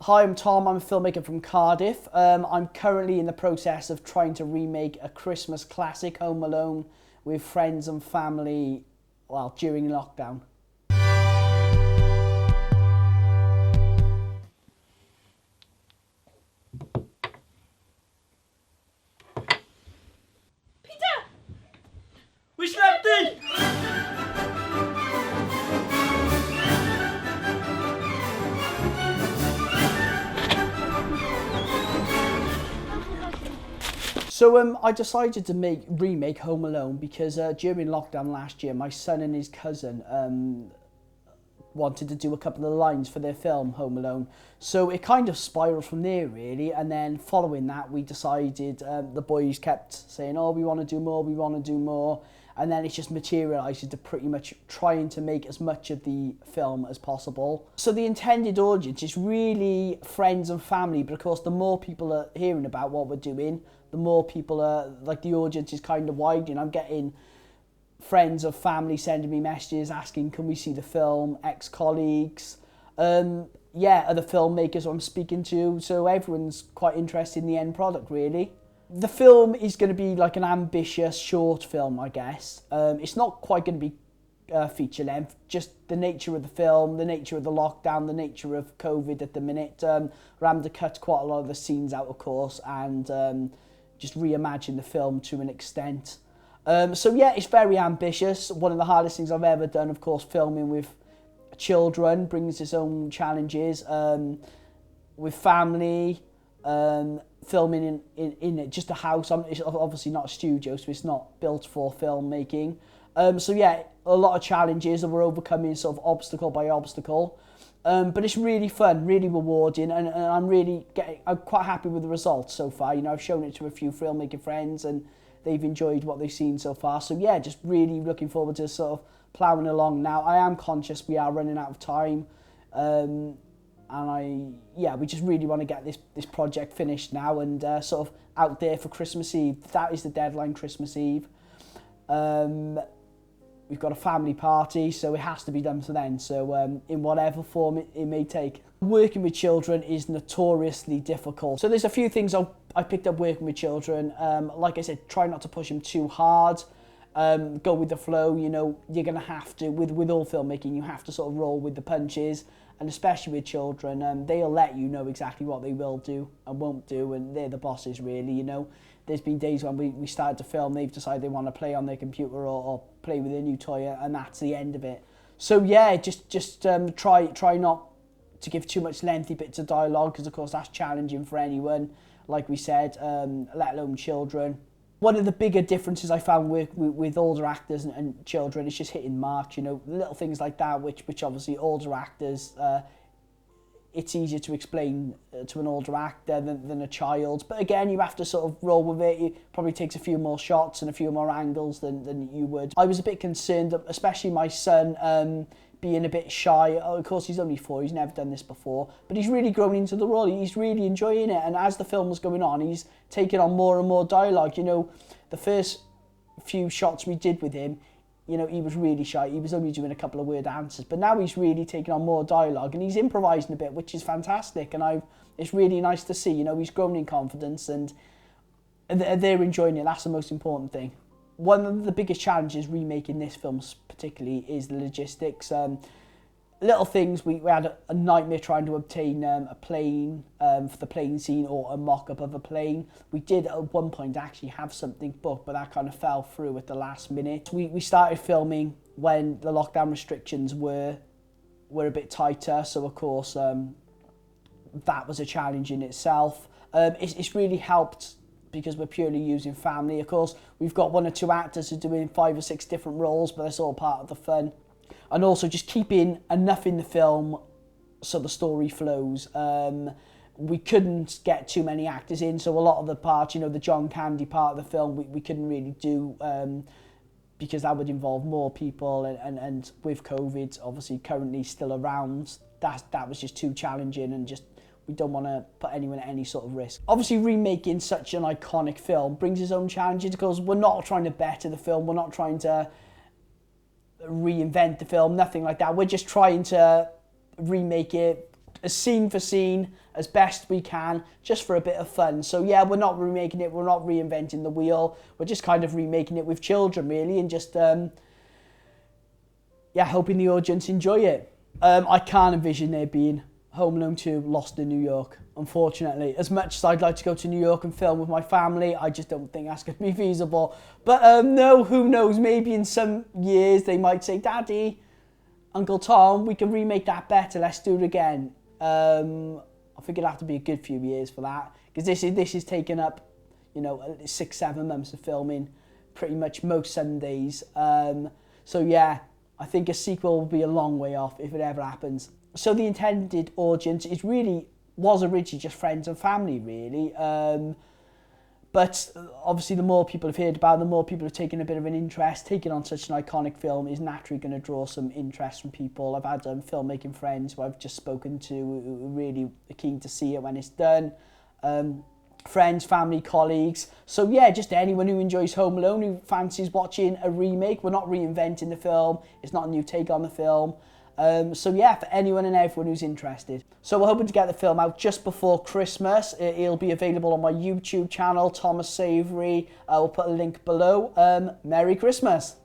Hi, I'm Tom. I'm a filmmaker from Cardiff. I'm currently in the process of trying to remake a Christmas classic, Home Alone, with friends and family, well, during lockdown. Peter! We slept thee! So I decided to remake Home Alone because during lockdown last year, my son and his cousin wanted to do a couple of lines for their film, Home Alone. So it kind of spiraled from there, really. And then following that, we decided, the boys kept saying, oh, we want to do more, we want to do more. And then it's just materialised into pretty much trying to make as much of the film as possible. So the intended audience is really friends and family, but of course the more people are hearing about what we're doing, the more people are, like, the audience is kind of widening. I'm getting friends of family sending me messages asking, can we see the film, ex-colleagues, other filmmakers I'm speaking to, so everyone's quite interested in the end product, really. The film is going to be like an ambitious short film, I guess. It's not quite going to be feature length, just the nature of the film, the nature of the lockdown, the nature of COVID at the minute. We're having to cut quite a lot of the scenes out, of course, and just reimagine the film to an extent. So yeah, it's very ambitious. One of the hardest things I've ever done, of course, filming with children brings its own challenges. With family, filming in just a house. It's obviously not a studio, so it's not built for filmmaking. So yeah, a lot of challenges, and we're overcoming sort of obstacle by obstacle. But it's really fun, really rewarding, and I'm quite happy with the results so far. You know, I've shown it to a few filmmaking friends, and they've enjoyed what they've seen so far. So yeah, just really looking forward to sort of ploughing along now. I am conscious we are running out of time, and we just really want to get this project finished now and sort of out there for Christmas Eve. That is the deadline, Christmas Eve. We've got a family party, so it has to be done for then. So in whatever form it may take. Working with children is notoriously difficult. So there's a few things I picked up working with children. Like I said, try not to push them too hard. Go with the flow. You know, you're going to have to, with all filmmaking, you have to sort of roll with the punches. And especially with children, they'll let you know exactly what they will do and won't do, and they're the bosses, really, you know. There's been days when we started to film, they've decided they want to play on their computer or play with their new toy, and that's the end of it. So yeah, just try not to give too much lengthy bits of dialogue, because of course that's challenging for anyone, like we said, let alone children. One of the bigger differences I found with older actors and children is just hitting marks, you know, little things like that, which obviously older actors, it's easier to explain to an older actor than a child. But again, you have to sort of roll with it. It probably takes a few more shots and a few more angles than you would. I was a bit concerned, especially my son, being a bit shy. Of course, he's only 4, he's never done this before, but he's really grown into the role. He's really enjoying it, and as the film was going on, he's taking on more and more dialogue. You know, the first few shots we did with him, you know, he was really shy. He was only doing a couple of word answers, but now he's really taking on more dialogue, and he's improvising a bit, which is fantastic, and it's really nice to see. You know, he's grown in confidence, and they're enjoying it. That's the most important thing. One of the biggest challenges remaking this film particularly is the logistics. Little things, we had a nightmare trying to obtain a plane for the plane scene, or a mock-up of a plane. We did at one point actually have something booked, but that kind of fell through at the last minute. We started filming when the lockdown restrictions were a bit tighter, so of course that was a challenge in itself. It's really helped because we're purely using family. Of course, we've got 1 or 2 actors who are doing 5 or 6 different roles, but that's all part of the fun. And also just keeping enough in the film so the story flows. We couldn't get too many actors in, so a lot of the parts, you know, the John Candy part of the film, we couldn't really do because that would involve more people, and with COVID obviously currently still around, that was just too challenging, and just we don't want to put anyone at any sort of risk. Obviously, remaking such an iconic film brings its own challenges, because we're not trying to better the film, we're not trying to reinvent the film, nothing like that. We're just trying to remake it as scene for scene as best we can, just for a bit of fun. So yeah, we're not remaking it, we're not reinventing the wheel, we're just kind of remaking it with children really, and just yeah, hoping the audience enjoy it. I can't envision there being Home Alone 2 Lost in New York, unfortunately. As much as I'd like to go to New York and film with my family, I just don't think that's going to be feasible. But no, who knows, maybe in some years they might say, Daddy, Uncle Tom, we can remake that better, let's do it again. I think it'll have to be a good few years for that, because this is taking up, you know, 6-7 months of filming, pretty much most Sundays. So yeah, I think a sequel will be a long way off if it ever happens. So the intended audience was originally just friends and family, really. But obviously the more people have heard about it, the more people have taken a bit of an interest. Taking on such an iconic film is naturally going to draw some interest from people. I've had filmmaking friends who I've just spoken to who are really keen to see it when it's done. Friends, family, colleagues. So yeah, just anyone who enjoys Home Alone, who fancies watching a remake. We're not reinventing the film. It's not a new take on the film. So yeah, for anyone and everyone who's interested. So we're hoping to get the film out just before Christmas. It'll be available on my YouTube channel, Thomas Savoury. We'll put a link below. Merry Christmas.